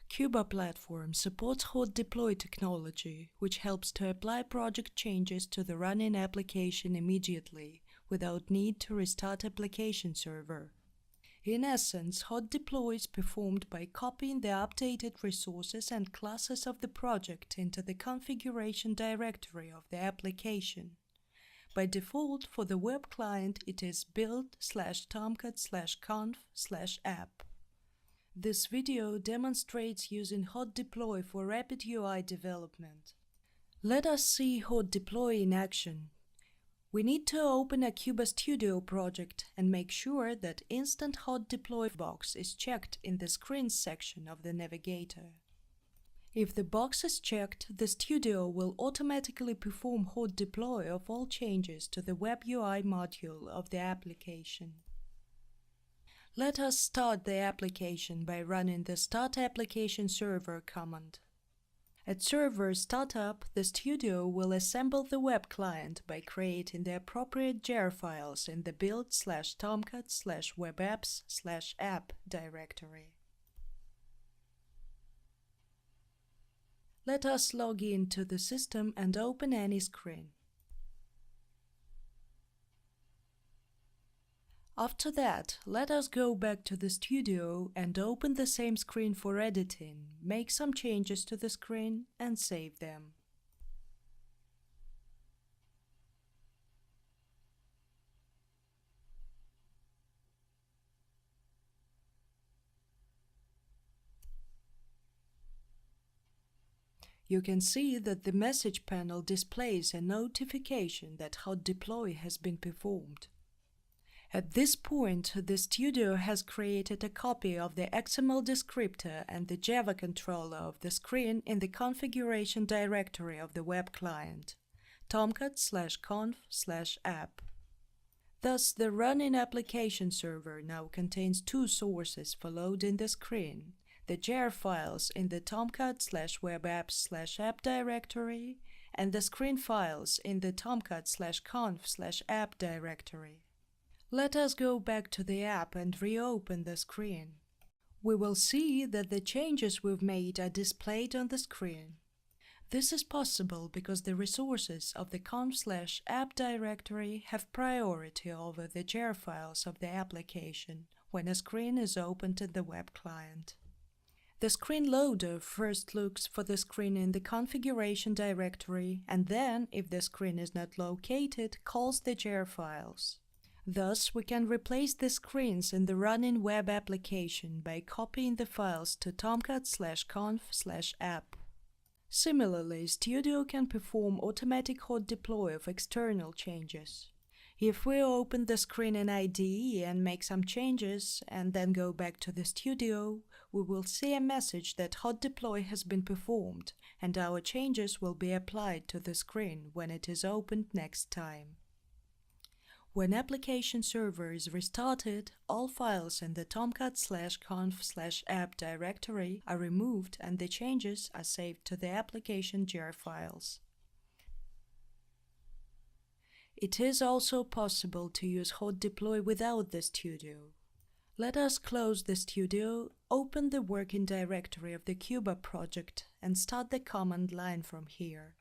Cuba platform supports hot deploy technology, which helps to apply project changes to the running application immediately, without need to restart application server. In essence, hot deploy is performed by copying the updated resources and classes of the project into the configuration directory of the application. By default, for the web client, it is build/tomcat/conf/app. This video demonstrates using hot deploy for rapid UI development. Let us see hot deploy in action. We need to open a Cuba Studio project and make sure that Instant Hot Deploy box is checked in the Screens section of the navigator. If the box is checked, the Studio will automatically perform hot deploy of all changes to the Web UI module of the application. Let us start the application by running the Start Application Server command. At server startup, the Studio will assemble the web client by creating the appropriate jar files in the build/tomcat/webapps/app directory. Let us log in to the system and open any screen. After that, let us go back to the Studio and open the same screen for editing, make some changes to the screen and save them. You can see that the message panel displays a notification that hot deploy has been performed. At this point, the Studio has created a copy of the XML descriptor and the Java controller of the screen in the configuration directory of the web client, tomcat/conf/app. Thus, the running application server now contains two sources for loading the screen, the jar files in the tomcat/webapps/app directory and the screen files in the tomcat/conf/app directory. Let us go back to the app and reopen the screen. We will see that the changes we've made are displayed on the screen. This is possible because the resources of the conf/app directory have priority over the jar files of the application when a screen is opened in the web client. The screen loader first looks for the screen in the configuration directory and then, if the screen is not located, calls the jar files. Thus, we can replace the screens in the running web application by copying the files to tomcat/conf/app. Similarly, Studio can perform automatic hot deploy of external changes. If we open the screen in IDE and make some changes and then go back to the Studio, we will see a message that hot deploy has been performed and our changes will be applied to the screen when it is opened next time. When application server is restarted, all files in the tomcat/conf/app directory are removed and the changes are saved to the application jar files. It is also possible to use hot deploy without the Studio. Let us close the Studio, open the working directory of the Cuba project and start the command line from here.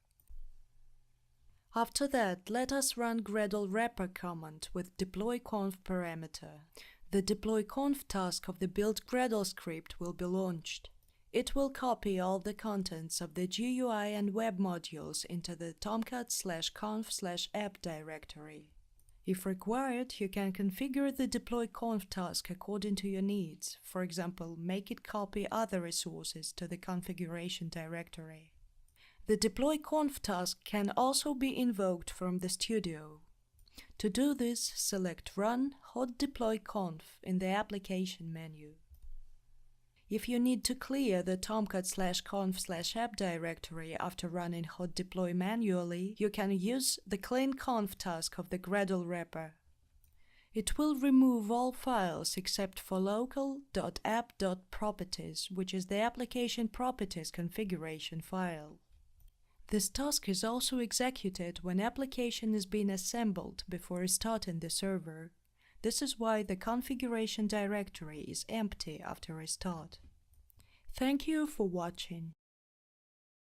After that, let us run Gradle wrapper command with deploy_conf parameter. The deploy_conf task of the build Gradle script will be launched. It will copy all the contents of the GUI and web modules into the tomcat/conf/app directory. If required, you can configure the deploy_conf task according to your needs, for example, make it copy other resources to the configuration directory. The deploy_conf task can also be invoked from the Studio. To do this, select Run hot deploy_conf in the application menu. If you need to clear the tomcat/conf/app directory after running hot deploy manually, you can use the clean conf task of the Gradle wrapper. It will remove all files except for local.app.properties, which is the application properties configuration file. This task is also executed when application is being assembled before restarting the server. This is why the configuration directory is empty after restart. Thank you for watching.